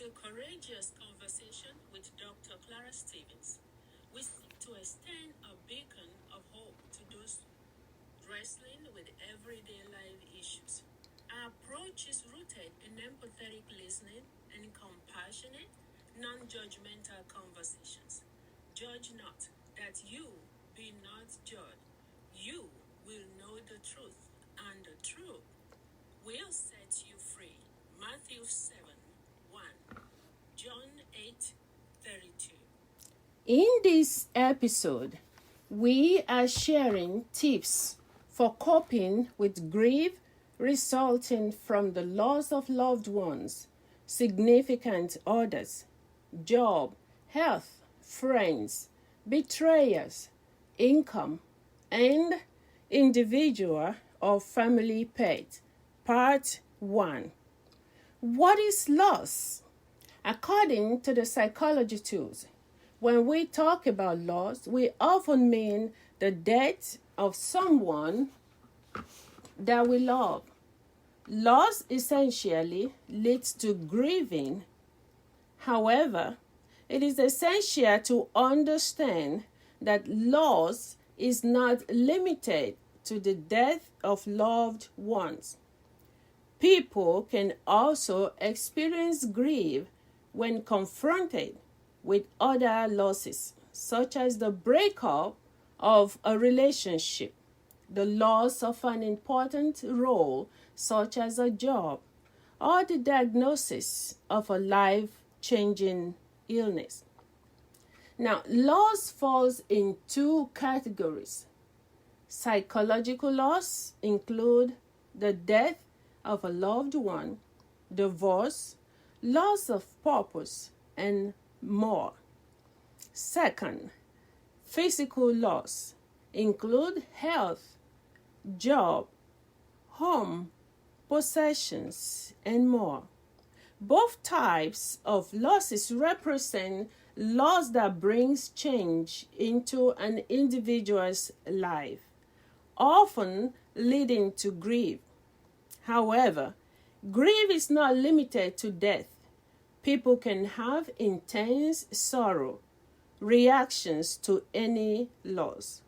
a courageous conversation with Dr. Clara Stevens. We seek to extend a beacon of hope to those wrestling with everyday life issues. Our approach is rooted in empathetic listening and compassionate, non-judgmental conversations. Judge not, that you be not judged. You will know the truth, and the truth will set you free. Matthew 7:1, John 8:32. In this episode, we are sharing tips for coping with grief resulting from the loss of loved ones, significant others, job, health, friends, betrayers, income, and individual or family pet. Part 1. What is loss? According to the psychology tools, when we talk about loss, we often mean the death of someone that we love. Loss essentially leads to grieving. However, it is essential to understand that loss is not limited to the death of loved ones. People can also experience grief when confronted with other losses, such as the breakup of a relationship, the loss of an important role, such as a job, or the diagnosis of a life-changing illness. Now, loss falls in two categories. Psychological loss include the death of a loved one, divorce, loss of purpose, and more. Second, physical loss include health, job, home, possessions, and more. Both types of losses represent loss that brings change into an individual's life, often leading to grief. However, grief is not limited to death. People can have intense sorrow, reactions to any loss.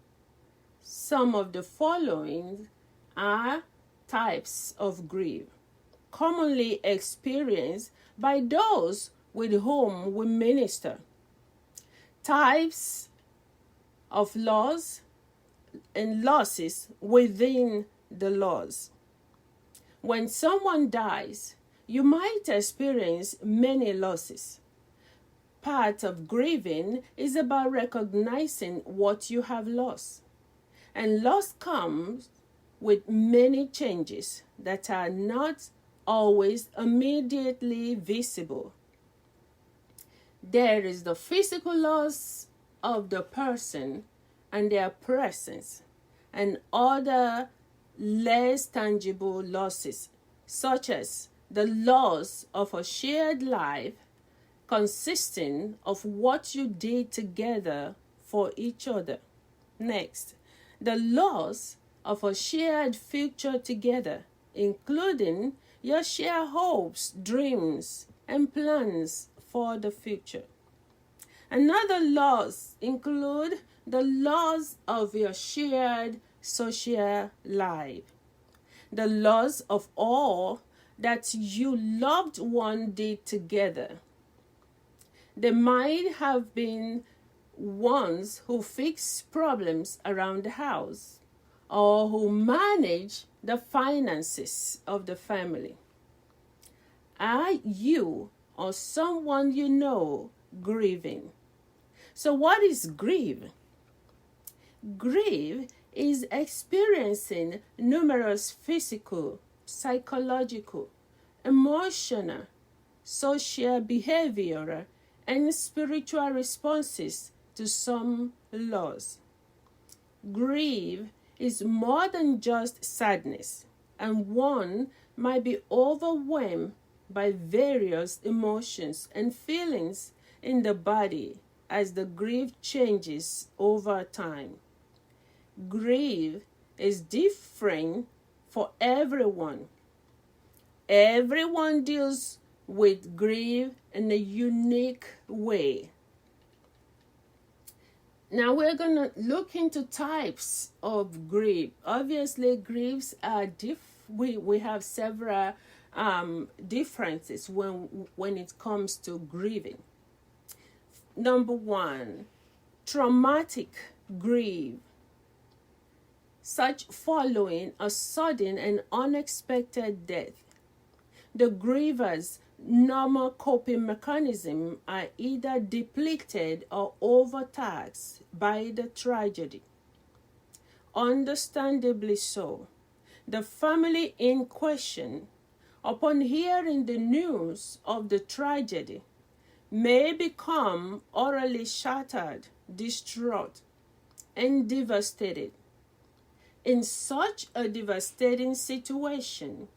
Some of the following are types of grief commonly experienced by those with whom we minister. Types of loss and losses within the loss. When someone dies, you might experience many losses. Part of grieving is about recognizing what you have lost. And loss comes with many changes that are not always immediately visible. There is the physical loss of the person and their presence, and other less tangible losses, such as the loss of a shared life consisting of what you did together for each other. Next, the loss of a shared future together, including your shared hopes, dreams, and plans for the future. Another loss includes the loss of your shared social life, the loss of all that you loved one did together. They might have been ones who fix problems around the house or who manage the finances of the family. Are you or someone you know grieving? So what is grief? Grief is experiencing numerous physical, psychological, emotional, social, behavioral, and spiritual responses to some loss. Grief is more than just sadness, and one might be overwhelmed by various emotions and feelings in the body as the grief changes over time. Grief is different for everyone. Everyone deals with grief in a unique way. Now we're going to look into types of grief. Obviously, griefs are we have several differences when it comes to grieving. Number one, traumatic grief, such following a sudden and unexpected death. The griever's normal coping mechanisms are either depleted or overtaxed by the tragedy. Understandably so, the family in question, upon hearing the news of the tragedy, may become utterly shattered, distraught, and devastated. In such a devastating situation,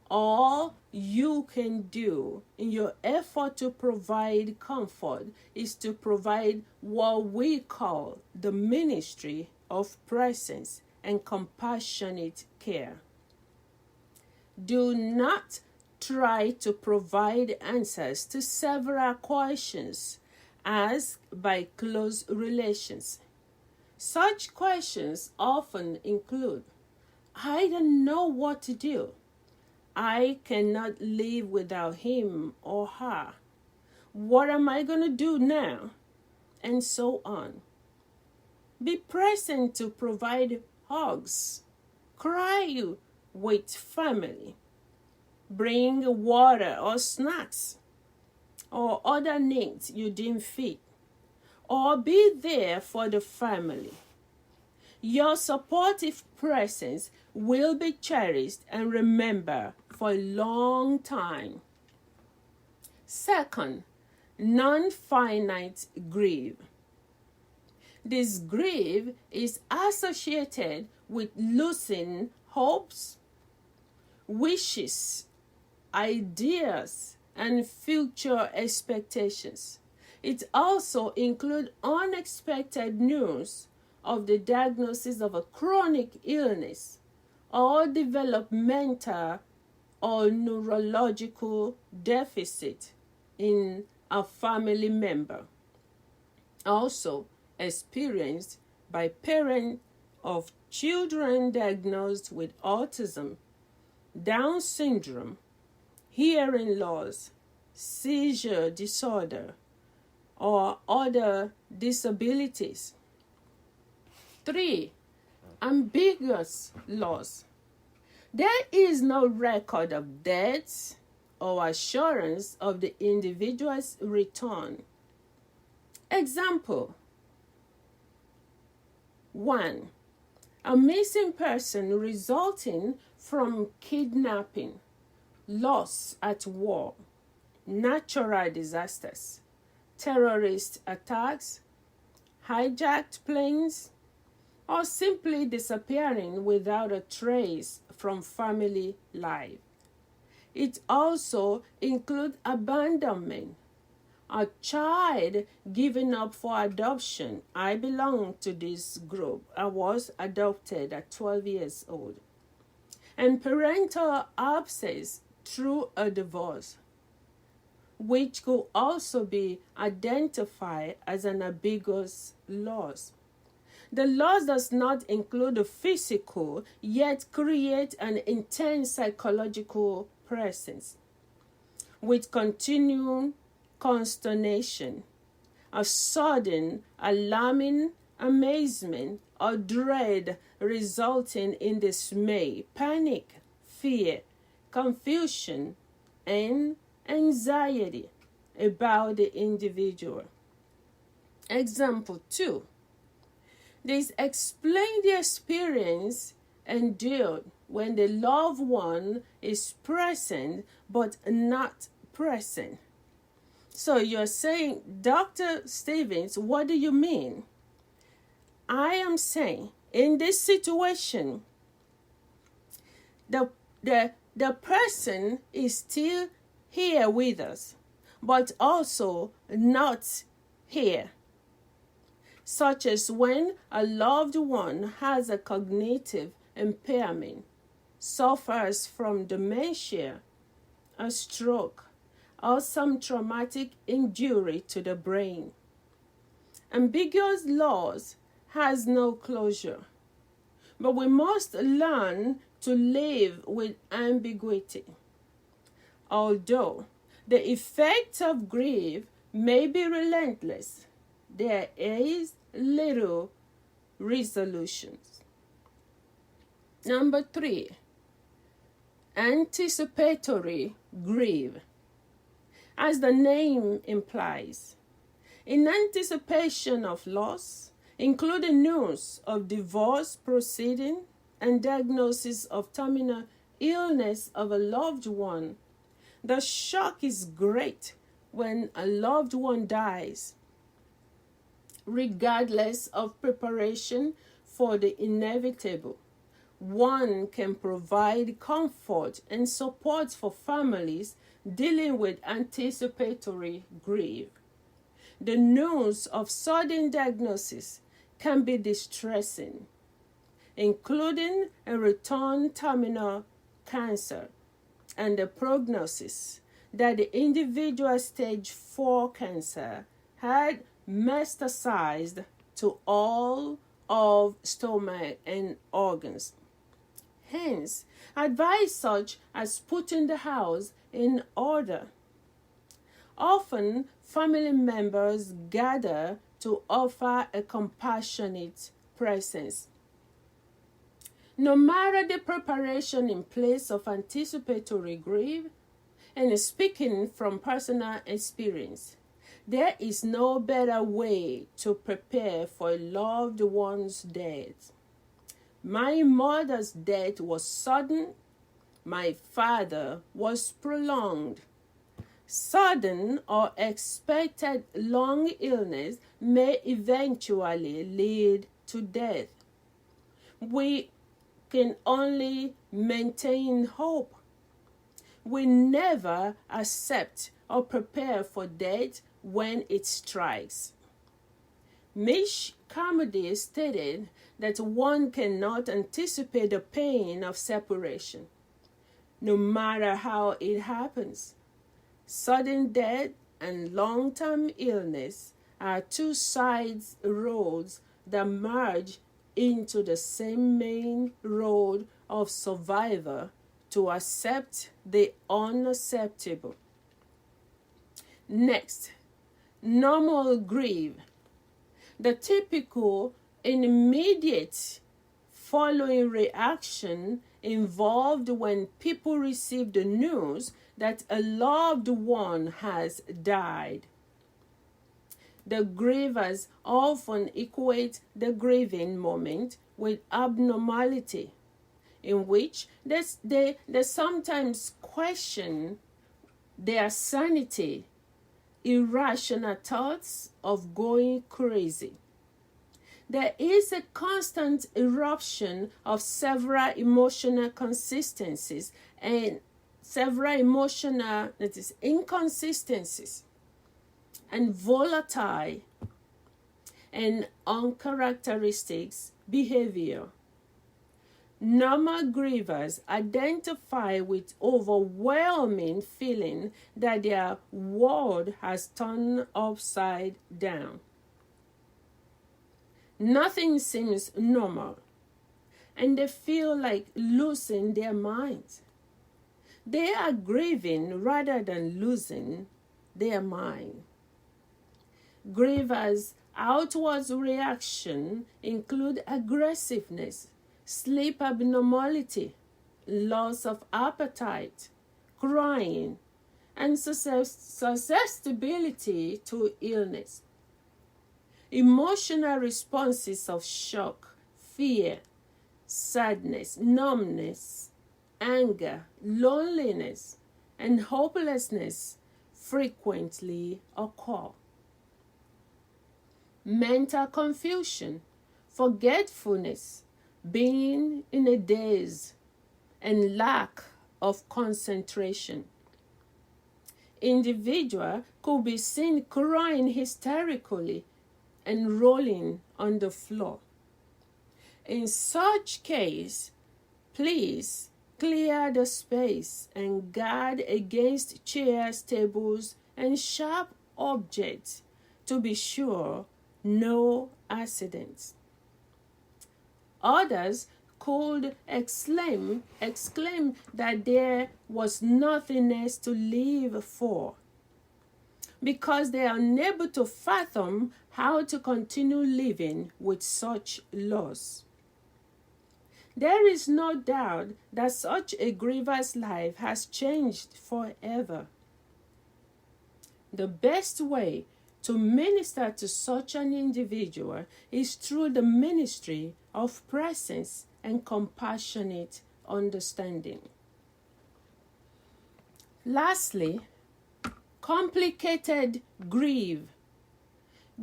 all you can do in your effort to provide comfort is to provide what we call the ministry of presence and compassionate care. Do not try to provide answers to several questions asked by close relations. Such questions often include, I don't know what to do. I cannot live without him or her. What am I going to do now? And so on. Be present to provide hugs. Cry with family. Bring water or snacks or other needs you deem fit. Or be there for the family. Your supportive presence will be cherished and remembered for a long time. Second, nonfinite grief. This grief is associated with losing hopes, wishes, ideas, and future expectations. It also includes unexpected news of the diagnosis of a chronic illness or developmental or neurological deficit in a family member. Also experienced by parents of children diagnosed with autism, Down syndrome, hearing loss, seizure disorder, or other disabilities. 3. Ambiguous loss. There is no record of deaths or assurance of the individual's return. Example: 1. A missing person resulting from kidnapping, loss at war, natural disasters, terrorist attacks, hijacked planes, or simply disappearing without a trace from family life. It also includes abandonment, a child given up for adoption. I belong to this group. I was adopted at 12 years old. And parental absence through a divorce, which could also be identified as an ambiguous loss. The loss does not include the physical, yet creates an intense psychological presence with continued consternation, a sudden, alarming amazement or dread resulting in dismay, panic, fear, confusion, and anxiety about the individual. Example 2. This explains the experience endured when the loved one is present but not present. So you're saying, Dr. Stevens, what do you mean? I am saying, in this situation, the person is still here with us, but also not here. Such as when a loved one has a cognitive impairment, suffers from dementia, a stroke, or some traumatic injury to the brain. Ambiguous loss has no closure, but we must learn to live with ambiguity. Although the effects of grief may be relentless, there is little resolutions. Number 3, anticipatory grief. As the name implies, in anticipation of loss, including news of divorce proceeding and diagnosis of terminal illness of a loved one, the shock is great when a loved one dies. Regardless of preparation for the inevitable, one can provide comfort and support for families dealing with anticipatory grief. The news of sudden diagnosis can be distressing, including a return terminal cancer and the prognosis that the individual stage 4 cancer had metastasized to all of stomach and organs. Hence, advice such as putting the house in order. Often, family members gather to offer a compassionate presence. No matter the preparation in place of anticipatory grief, and speaking from personal experience, there is no better way to prepare for a loved one's death. My mother's death was sudden. My father was prolonged. Sudden or expected long illness may eventually lead to death. We can only maintain hope. We never accept or prepare for death when it strikes. Mish Carmody stated that one cannot anticipate the pain of separation, no matter how it happens. Sudden death and long-term illness are two side roads that merge into the same main road of survivor to accept the unacceptable. Next, normal grief. The typical and immediate following reaction involved when people receive the news that a loved one has died. The grievers often equate the grieving moment with abnormality, in which they sometimes question their sanity, irrational thoughts of going crazy. There is a constant eruption of several emotional consistencies and several emotional, that is, inconsistencies and volatile and uncharacteristic behavior. Normal grievers identify with overwhelming feeling that their world has turned upside down. Nothing seems normal, and they feel like losing their minds. They are grieving rather than losing their mind. Grievers' outward reaction include aggressiveness, sleep abnormality, loss of appetite, crying, and susceptibility to illness. Emotional responses of shock, fear, sadness, numbness, anger, loneliness, and hopelessness frequently occur. Mental confusion, forgetfulness, being in a daze, and lack of concentration. Individual could be seen crying hysterically and rolling on the floor. In such case, please clear the space and guard against chairs, tables, and sharp objects to be sure no accidents. Others could exclaim that there was nothingness to live for, because they are unable to fathom how to continue living with such loss. There is no doubt that such a grievous life has changed forever. The best way to minister to such an individual is through the ministry of presence and compassionate understanding. Lastly, complicated grief.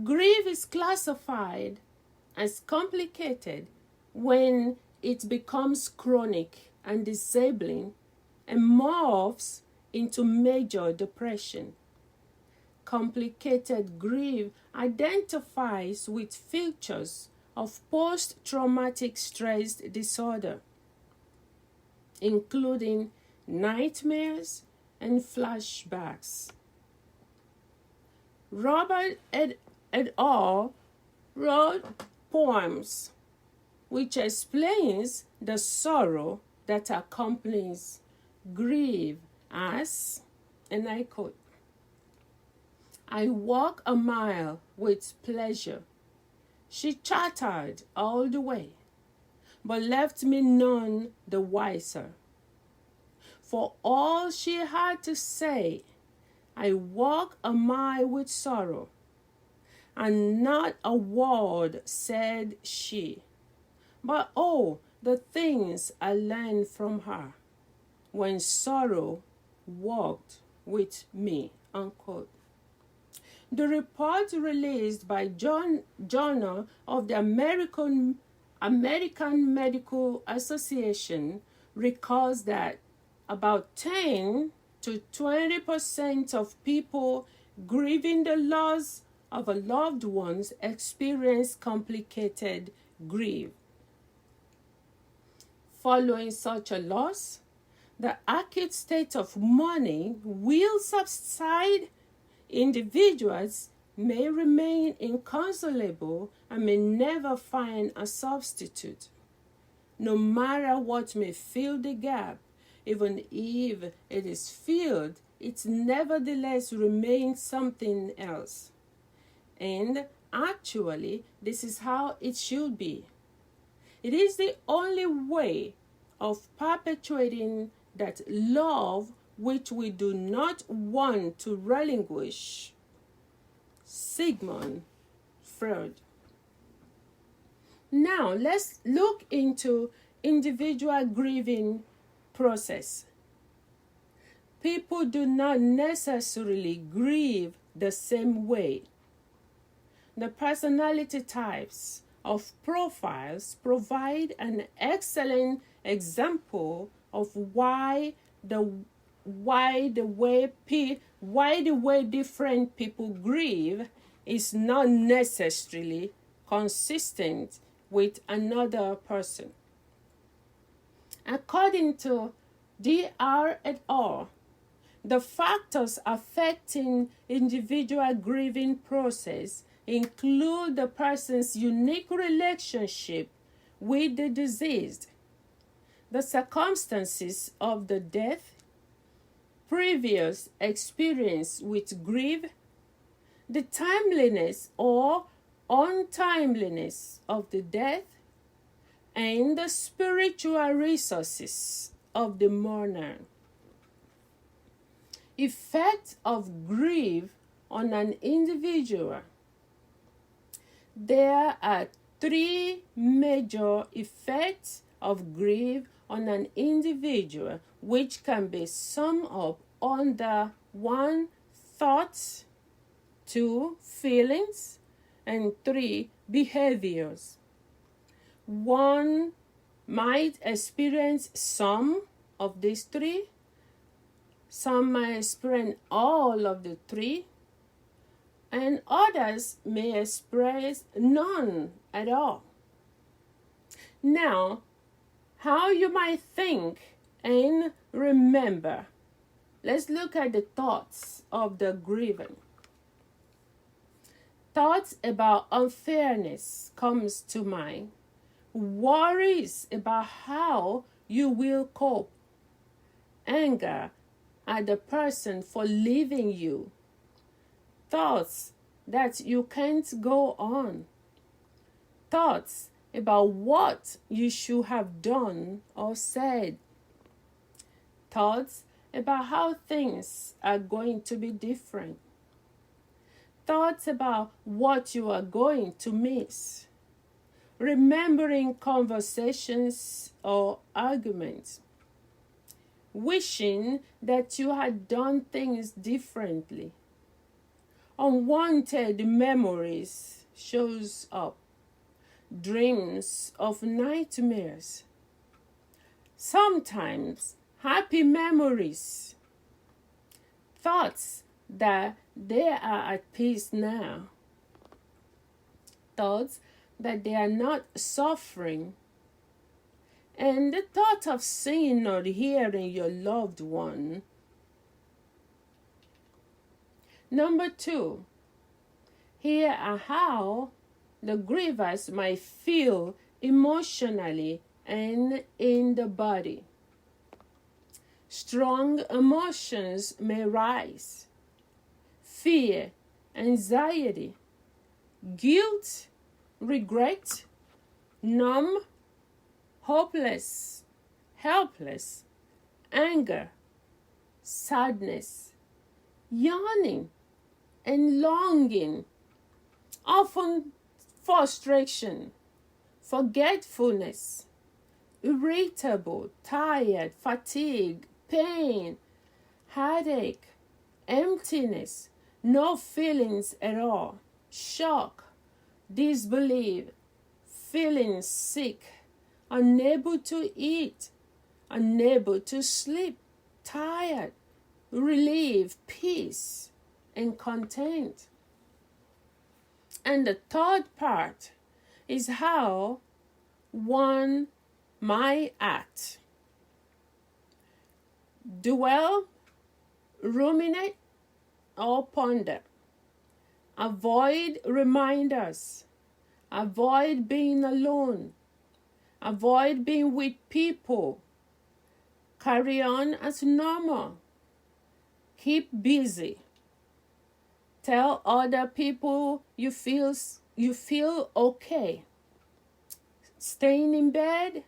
Grief is classified as complicated when it becomes chronic and disabling and morphs into major depression. Complicated grief identifies with features of post-traumatic stress disorder, including nightmares and flashbacks. Robert et al. Wrote poems which explains the sorrow that accompanies grief as, and I quote, "I walk a mile with pleasure. She chattered all the way, but left me none the wiser. For all she had to say, I walk a mile with sorrow, and not a word said she. But oh, the things I learned from her when sorrow walked with me," unquote. The report released by Journal of the American Medical Association recalls that about 10 to 20% of people grieving the loss of a loved one experience complicated grief. Following such a loss, the acute state of mourning will subside. Individuals may remain inconsolable and may never find a substitute. No matter what may fill the gap, even if it is filled, it nevertheless remains something else. And actually, this is how it should be. It is the only way of perpetuating that love which we do not want to relinquish. Sigmund Freud. Now, let's look into individual grieving process. People do not necessarily grieve the same way. The personality types of profiles provide an excellent example of why the way different people grieve is not necessarily consistent with another person. According to Dr. et al., the factors affecting individual grieving process include the person's unique relationship with the deceased, the circumstances of the death, previous experience with grief, the timeliness or untimeliness of the death, and the spiritual resources of the mourner. Effect of grief on an individual. There are three major effects of grief on an individual, which can be summed up under 1, thoughts, 2, feelings, and 3, behaviors. One might experience some of these three. Some might experience all of the three, and others may express none at all. Now, how you might think And remember, let's look at the thoughts of the grieving. Thoughts about unfairness comes to mind. Worries about how you will cope. Anger at the person for leaving you. Thoughts that you can't go on. Thoughts about what you should have done or said. Thoughts about how things are going to be different. Thoughts about what you are going to miss. Remembering conversations or arguments. Wishing that you had done things differently. Unwanted memories shows up. Dreams of nightmares. Sometimes happy memories. Thoughts that they are at peace now. Thoughts that they are not suffering. And the thought of seeing or hearing your loved one. Number 2, here are how the grievers might feel emotionally and in the body. Strong emotions may rise. Fear, anxiety, guilt, regret, numb, hopeless, helpless, anger, sadness, yearning, and longing, often frustration, forgetfulness, irritable, tired, fatigue, pain, headache, emptiness, no feelings at all, shock, disbelief, feeling sick, unable to eat, unable to sleep, tired, relief, peace, and content. And the third part is how one might act. Dwell, ruminate, or ponder. Avoid reminders. Avoid being alone. Avoid being with people. Carry on as normal. Keep busy. Tell other people you feel okay. Staying in bed.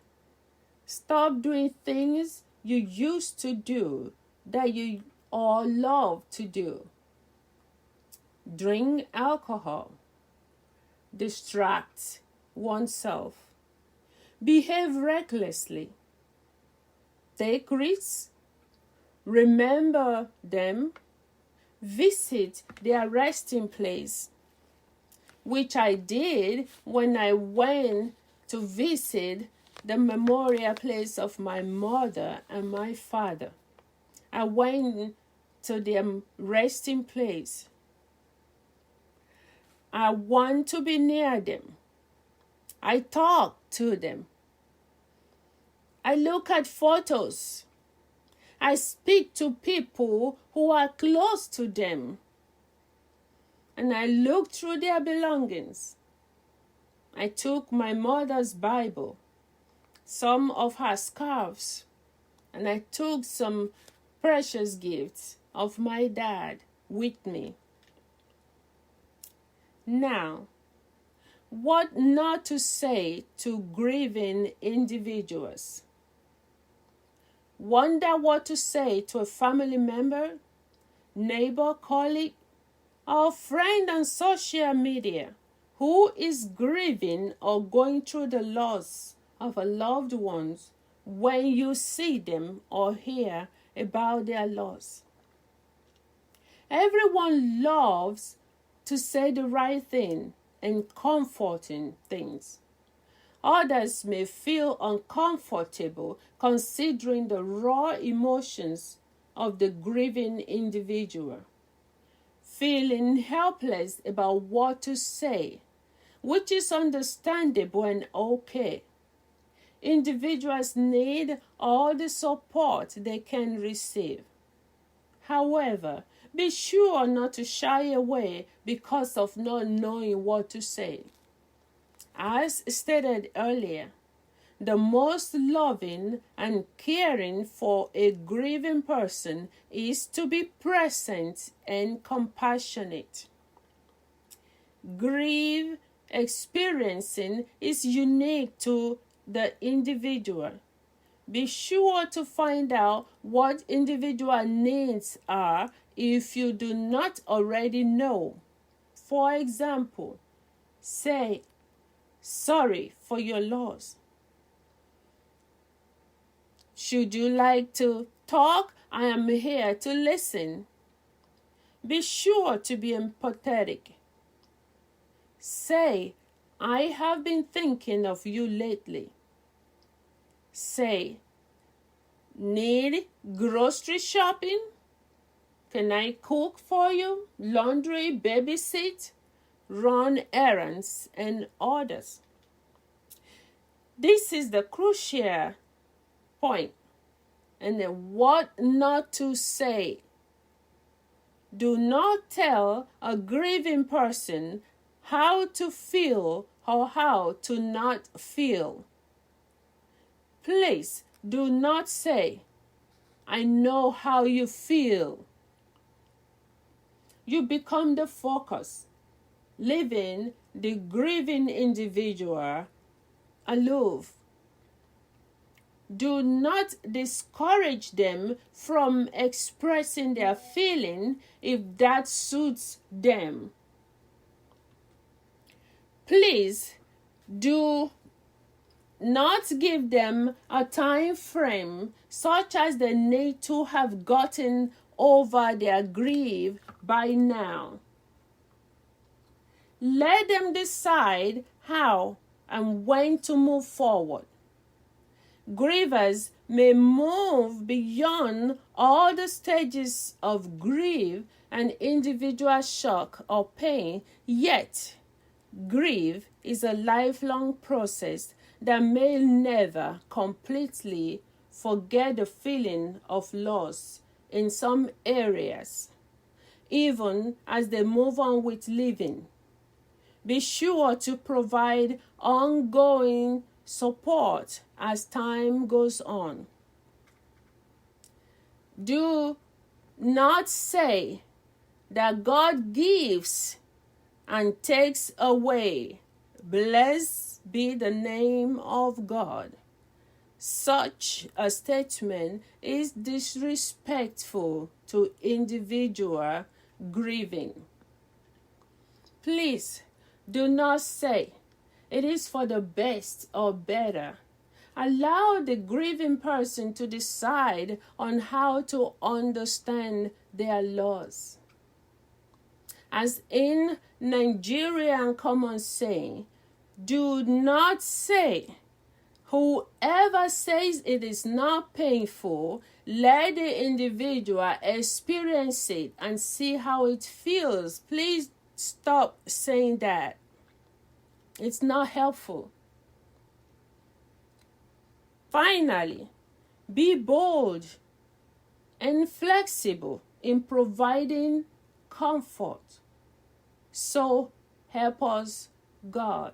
Stop doing things you used to do that you all love to do. Drink alcohol. Distract oneself. Behave recklessly. Take risks. Remember them. Visit their resting place, which I did when I went to visit the memorial place of my mother and my father. I went to their resting place. I want to be near them. I talk to them. I look at photos. I speak to people who are close to them. And I look through their belongings. I took my mother's Bible, some of her scarves, and I took some precious gifts of my dad with me. Now, what not to say to grieving individuals? Wonder what to say to a family member, neighbor, colleague, or friend on social media who is grieving or going through the loss of a loved one when you see them or hear about their loss. Everyone loves to say the right thing and comforting things. Others may feel uncomfortable considering the raw emotions of the grieving individual, feeling helpless about what to say, which is understandable and okay. Individuals need all the support they can receive. However, be sure not to shy away because of not knowing what to say. As stated earlier, the most loving and caring for a grieving person is to be present and compassionate. Grief experiencing is unique to the individual. Be sure to find out what individual needs are if you do not already know. For example, say, "Sorry for your loss. Should you like to talk? I am here to listen." Be sure to be empathetic. Say, "I have been thinking of you lately." Say, "Need grocery shopping? Can I cook for you? Laundry, babysit, run errands, and others." This is the crucial point. And then what not to say. Do not tell a grieving person how to feel or how to not feel. Please do not say, "I know how you feel." You become the focus, leaving the grieving individual aloof. Do not discourage them from expressing their feeling if that suits them. Please do not give them a time frame such as they need to have gotten over their grief by now. Let them decide how and when to move forward. Grievers may move beyond all the stages of grief and individual shock or pain, yet grief is a lifelong process that may never completely forget the feeling of loss in some areas, even as they move on with living. Be sure to provide ongoing support as time goes on. Do not say that God gives and takes away. Blessed be the name of God. Such a statement is disrespectful to individual grieving. Please do not say it is for the best or better. Allow the grieving person to decide on how to understand their loss. As in Nigerian common saying, do not say, "Whoever says it is not painful, let the individual experience it and see how it feels." Please stop saying that. It's not helpful. Finally, be bold and flexible in providing comfort. So help us, God.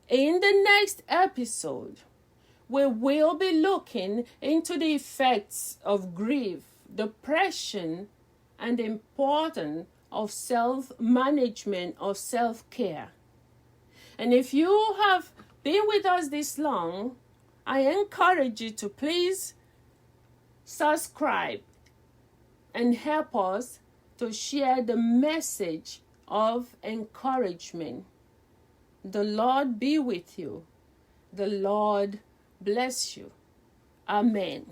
In the next episode, we will be looking into the effects of grief, depression, and the importance of self-management or self-care. And if you have been with us this long, I encourage you to please subscribe and help us to share the message of encouragement. The Lord be with you. The Lord bless you. Amen.